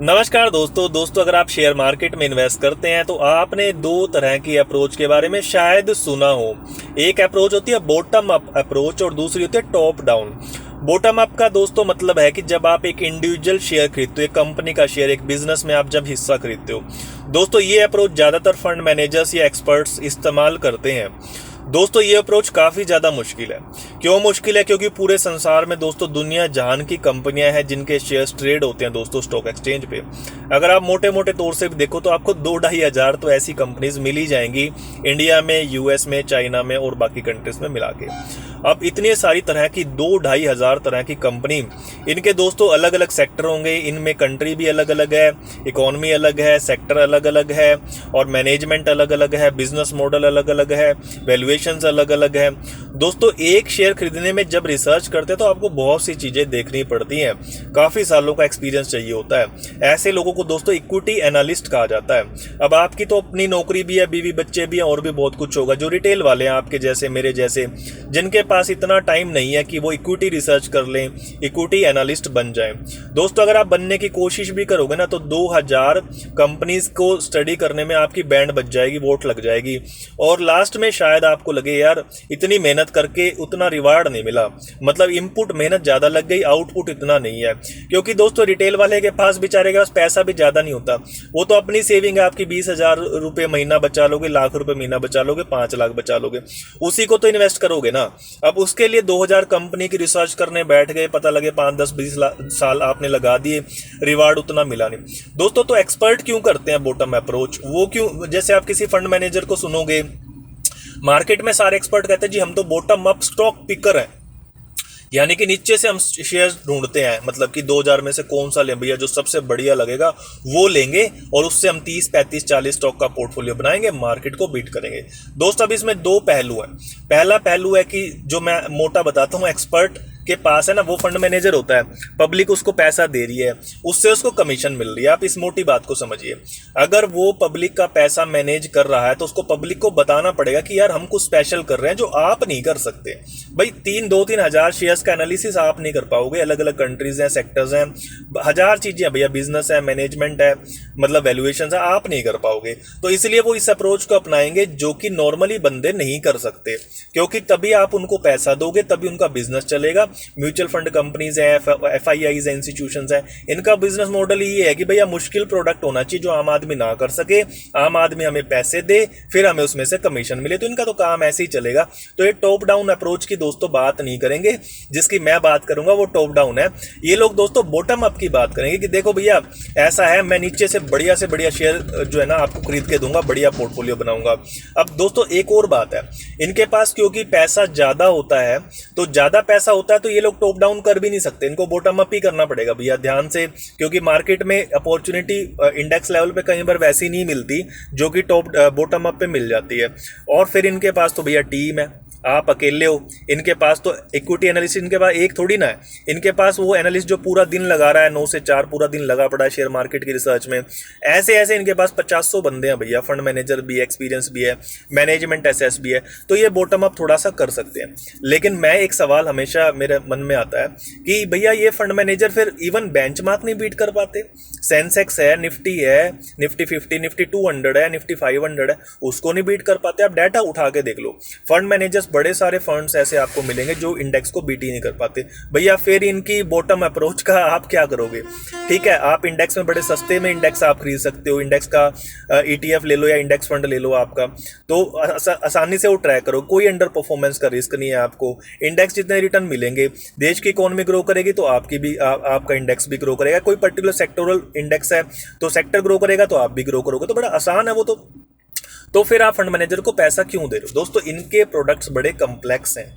नमस्कार दोस्तों अगर आप शेयर मार्केट में इन्वेस्ट करते हैं तो आपने दो तरह की अप्रोच के बारे में शायद सुना हो। एक अप्रोच होती है बॉटम अप अप्रोच और दूसरी होती है टॉप डाउन। बॉटम अप का दोस्तों मतलब है कि जब आप एक इंडिविजुअल शेयर खरीदते हो, एक कंपनी का शेयर, एक बिजनेस में आप जब हिस्सा खरीदते हो दोस्तों, ये अप्रोच ज़्यादातर फंड मैनेजर्स या एक्सपर्ट्स इस्तेमाल करते हैं। दोस्तों ये अप्रोच काफ़ी ज़्यादा मुश्किल है। क्यों मुश्किल है? क्योंकि पूरे संसार में दोस्तों दुनिया जहान की कंपनियां हैं जिनके शेयर्स ट्रेड होते हैं दोस्तों स्टॉक एक्सचेंज पे। अगर आप मोटे मोटे तौर से भी देखो तो आपको 2-2.5 हज़ार तो ऐसी कंपनीज मिल ही जाएंगी, इंडिया में, यूएस में, चाइना में और बाकी कंट्रीज में मिला के। अब इतनी सारी तरह की 2-2.5 हज़ार तरह की कंपनी, इनके दोस्तों अलग अलग सेक्टर होंगे, इनमें कंट्री भी अलग अलग है, इकोनॉमी अलग है, सेक्टर अलग अलग है और मैनेजमेंट अलग अलग है, बिजनेस मॉडल अलग अलग है, वैल्यूएशंस अलग अलग है। दोस्तों एक शेयर खरीदने में जब रिसर्च करते हैं तो आपको बहुत सी चीज़ें देखनी पड़ती हैं, काफ़ी सालों का एक्सपीरियंस चाहिए होता है। ऐसे लोगों को दोस्तों इक्विटी एनालिस्ट कहा जाता है। अब आपकी तो अपनी नौकरी भी है, बीवी बच्चे भी हैं और भी बहुत कुछ होगा। जो रिटेल वाले हैं आपके जैसे, मेरे जैसे, जिनके पास इतना टाइम नहीं है कि वो इक्विटी रिसर्च कर लें, इक्विटी एनालिस्ट बन जाएं। दोस्तों अगर आप बनने की कोशिश भी करोगे ना तो 2,000 कंपनीज को स्टडी करने में आपकी बैंड बच जाएगी, वोट लग जाएगी और लास्ट में शायद आपको लगे यार इतनी मेहनत करके उतना रिवार्ड नहीं मिला। मतलब इनपुट मेहनत ज़्यादा लग गई, आउटपुट इतना नहीं है। क्योंकि दोस्तों रिटेल वाले के पास, बेचारे के पास पैसा भी ज़्यादा नहीं होता। वो तो अपनी सेविंग है, आपकी 20,000 रुपये महीना बचा लोगे, लाख रुपये महीना बचा लोगे, 5 लाख बचा लोगे, उसी को तो इन्वेस्ट करोगे ना। अब उसके लिए 2,000 कंपनी की रिसर्च करने बैठ गए, पता लगे 5-10-20 साल आपने लगा दिए, रिवार्ड उतना मिला नहीं। दोस्तों तो एक्सपर्ट क्यों करते हैं बॉटम अप्रोच? वो क्यों? जैसे आप किसी फंड मैनेजर को सुनोगे, मार्केट में सारे एक्सपर्ट कहते हैं जी हम तो बॉटम अप स्टॉक पिकर हैं, यानी कि नीचे से हम शेयर्स ढूंढते हैं। मतलब कि 2,000 में से कौन सा लें भैया, जो सबसे बढ़िया लगेगा वो लेंगे और उससे हम 30-35-40 स्टॉक का पोर्टफोलियो बनाएंगे, मार्केट को बीट करेंगे। दोस्त अब इसमें दो पहलू हैं। पहला पहलू है कि जो मैं मोटा बताता हूँ, एक्सपर्ट के पास है ना, वो फंड मैनेजर होता है, पब्लिक उसको पैसा दे रही है, उससे उसको कमीशन मिल रही है। आप इस मोटी बात को समझिए। अगर वो पब्लिक का पैसा मैनेज कर रहा है तो उसको पब्लिक को बताना पड़ेगा कि यार हम कुछ स्पेशल कर रहे हैं जो आप नहीं कर सकते। भाई 2-3 हज़ार शेयर्स का एनालिसिस आप नहीं कर पाओगे, अलग अलग कंट्रीज हैं, सेक्टर्स हैं, हज़ार चीज़ें भैया, बिजनेस है, मैनेजमेंट है, मतलब वैल्यूएशन है, आप नहीं कर पाओगे। तो इसलिए वो इस अप्रोच को अपनाएंगे जो कि नॉर्मली बंदे नहीं कर सकते, क्योंकि तभी आप उनको पैसा दोगे, तभी उनका बिजनेस चलेगा। म्यूचुअल फंड कंपनीज हैं, FIIs हैं, इंस्टीट्यूशंस हैं, इनका बिजनेस मॉडल ये है कि भैया मुश्किल प्रोडक्ट होना चाहिए जो आम आदमी ना कर सके, आम आदमी हमें पैसे दे, फिर हमें उसमें से कमीशन मिले। तो इनका तो काम ऐसे ही चलेगा। तो ये टॉप डाउन अप्रोच की दोस्तों बात नहीं करेंगे, जिसकी मैं बात करूंगा वो टॉप डाउन है। ये लोग दोस्तों बॉटम अप की बात करेंगे कि देखो भैया ऐसा है, मैं नीचे से बढ़िया शेयर जो है ना आपको खरीद के दूंगा, बढ़िया पोर्टफोलियो बनाऊंगा। अब दोस्तों एक और बात है, इनके पास क्योंकि पैसा ज्यादा होता है, तो ज्यादा पैसा होता है तो ये लोग टॉप डाउन कर भी नहीं सकते, इनको बॉटम अप ही करना पड़ेगा भैया, ध्यान से। क्योंकि मार्केट में अपॉर्चुनिटी इंडेक्स लेवल पे कई बार वैसी नहीं मिलती जो कि टॉप बॉटम अप पे मिल जाती है। और फिर इनके पास तो भैया टीम है, आप अकेले हो। इनके पास तो इक्विटी एनालिस्ट, इनके पास एक थोड़ी ना है, इनके पास वो एनालिस्ट जो पूरा दिन लगा रहा है, 9 से 4 पूरा दिन लगा पड़ा है शेयर मार्केट की रिसर्च में। ऐसे ऐसे इनके पास 50 बंदे हैं भैया, फंड मैनेजर भी है, एक्सपीरियंस भी है, मैनेजमेंट एसेस भी है, तो ये बॉटम अप थोड़ा सा कर सकते हैं। लेकिन मैं एक सवाल हमेशा मेरे मन में आता है कि भैया ये फंड मैनेजर फिर इवन बेंचमार्क नहीं बीट कर पाते? सेंसेक्स है, निफ्टी है, निफ्टी 50, निफ्टी 200 है, निफ्टी 500 है, उसको नहीं बीट कर पाते? आप डाटा उठा के देख लो, फंड मैनेजर्स बड़े सारे फंड्स ऐसे आपको मिलेंगे जो इंडेक्स को बीट ही नहीं कर पाते। भैया फिर इनकी बॉटम अप्रोच का आप क्या करोगे? ठीक है, आप इंडेक्स में बड़े सस्ते में इंडेक्स आप खरीद सकते हो, इंडेक्स का ETF ले लो या इंडेक्स फंड ले लो आपका, तो आसानी से वो ट्रैक करो, कोई अंडर परफॉर्मेंस का रिस्क नहीं है आपको। इंडेक्स जितने रिटर्न मिलेंगे, देश की इकोनॉमी ग्रो करेगी तो आपकी भी आपका इंडेक्स भी ग्रो करेगा। कोई पर्टिकुलर सेक्टोरल इंडेक्स है तो सेक्टर ग्रो करेगा तो आप भी ग्रो करोगे, तो बड़ा आसान है वो तो फिर आप फंड मैनेजर को पैसा क्यों दे रहे हो? दोस्तों इनके प्रोडक्ट्स बड़े कम्प्लेक्स हैं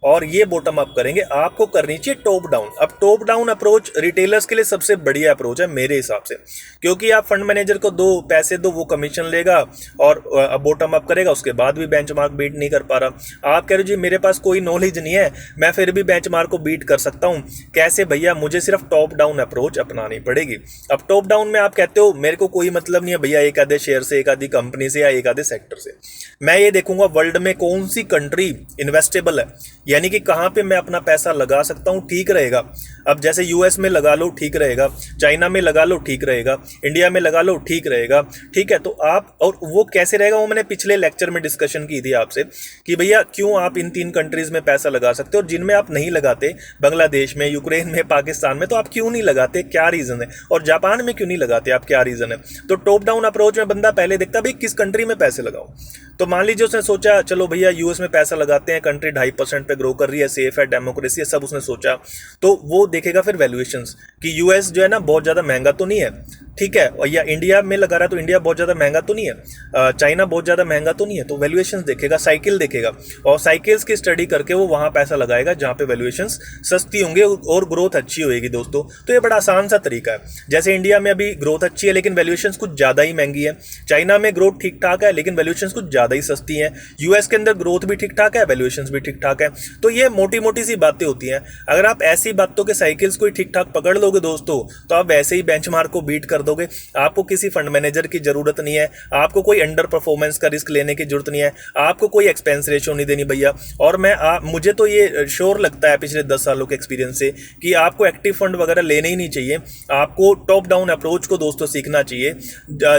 और ये बॉटम अप करेंगे, आपको करनी चाहिए टॉप डाउन। अब टॉप डाउन अप्रोच रिटेलर्स के लिए सबसे बढ़िया अप्रोच है मेरे हिसाब से, क्योंकि आप फंड मैनेजर को दो पैसे दो, वो कमीशन लेगा और बॉटम अप करेगा, उसके बाद भी बेंचमार्क बीट नहीं कर पा रहा। आप कह रहे हो जी मेरे पास कोई नॉलेज नहीं है, मैं फिर भी बेंचमार्क को बीट कर सकता हूँ, कैसे भैया? मुझे सिर्फ टॉप डाउन अप्रोच अपनानी पड़ेगी। अब टॉप डाउन में आप कहते हो मेरे को कोई मतलब नहीं है भैया एक आधे शेयर से, एक आधी कंपनी से या एक आधे सेक्टर से, मैं ये देखूंगा वर्ल्ड में कौन सी कंट्री इन्वेस्टेबल है, यानी कि कहाँ पे मैं अपना पैसा लगा सकता हूँ ठीक रहेगा। अब जैसे यूएस में लगा लो ठीक रहेगा, चाइना में लगा लो ठीक रहेगा, इंडिया में लगा लो ठीक रहेगा, ठीक है। तो आप, और वो कैसे रहेगा वो मैंने पिछले लेक्चर में डिस्कशन की थी आपसे कि भैया क्यों आप इन 3 कंट्रीज में पैसा लगा सकते हो और जिनमें आप नहीं लगाते, बांग्लादेश में, यूक्रेन में, पाकिस्तान में, तो आप क्यों नहीं लगाते, क्या रीज़न है, और जापान में क्यों नहीं लगाते आप, क्या रीज़न है। तो टॉप डाउन अप्रोच में बंदा पहले देखता भाई किस कंट्री में पैसे लगाओ। तो मान लीजिए उसने सोचा चलो भैया यूएस में पैसा लगाते हैं, कंट्री 2.5% पे ग्रो कर रही है, सेफ है, डेमोक्रेसी है, सब उसने सोचा। तो वो देखेगा फिर वैल्यूएशंस कि यूएस जो है ना बहुत ज़्यादा महंगा तो नहीं है, ठीक है, और या इंडिया में लगा रहा है तो इंडिया बहुत ज़्यादा महंगा तो नहीं है, चाइना बहुत ज़्यादा महंगा तो नहीं है। तो वैल्यूएशंस देखेगा, साइकिल देखेगा, और साइकिल्स की स्टडी करके वो वहाँ पैसा लगाएगा जहाँ पे वैल्यूएशंस सस्ती होंगे और ग्रोथ अच्छी होएगी दोस्तों। तो ये बड़ा आसान सा तरीका है। जैसे इंडिया में अभी ग्रोथ अच्छी है लेकिन वैल्यूएशंस कुछ ज़्यादा ही महंगी है, चाइना में ग्रोथ ठीक ठाक है लेकिन वैल्यूएशंस कुछ ज़्यादा ही सस्ती है, यूएस के अंदर ग्रोथ भी ठीक ठाक है, वैल्यूएशंस भी ठीक ठाक है। तो ये मोटी मोटी सी बातें होती हैं। अगर आप ऐसी बातों के साइकिल्स को ठीक ठाक पकड़ लोगे दोस्तों तो आप वैसे ही बेंचमार्क को बीट कर दोगे। आपको किसी फंड मैनेजर की जरूरत नहीं है, आपको कोई अंडर परफॉर्मेंस का रिस्क लेने की जरूरत नहीं है, आपको कोई एक्सपेंस रेशियो नहीं देनी भैया। और मुझे तो ये श्योर लगता है पिछले 10 सालों के एक्सपीरियंस से कि आपको एक्टिव फंड वगैरह लेने ही नहीं चाहिए। आपको टॉप डाउन अप्रोच को दोस्तों सीखना चाहिए।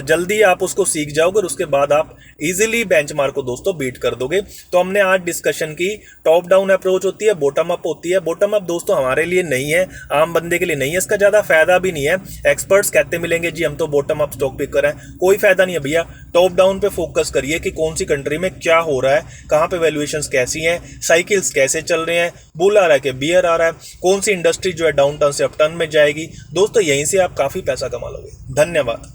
जल्दी आप उसको सीख जाओगे और उसके बाद आप इजीली बेंचमार्क को दोस्तों बीट कर दोगे। तो हमने आज डिस्कशन की, टॉप डाउन अप्रोच होती है, बॉटम अप होती है। बॉटम अप दोस्तों हमारे लिए नहीं है, आम बंदे के लिए नहीं है, इसका ज़्यादा फायदा भी नहीं है। एक्सपर्ट्स कहते मिलेंगे जी हम तो बॉटम अप स्टॉक पिक कर रहे हैं, कोई फायदा नहीं है भैया। टॉप डाउन पे फोकस करिए कि कौन सी कंट्री में क्या हो रहा है, कहाँ पे वैल्यूएशंस कैसी हैं, साइकिल्स कैसे चल रहे हैं, बुल आ रहा है कि बियर आ रहा है, कौन सी इंडस्ट्री जो है डाउन टर्न से अप टर्न में जाएगी। दोस्तों यहीं से आप काफ़ी पैसा कमा लोगे। धन्यवाद।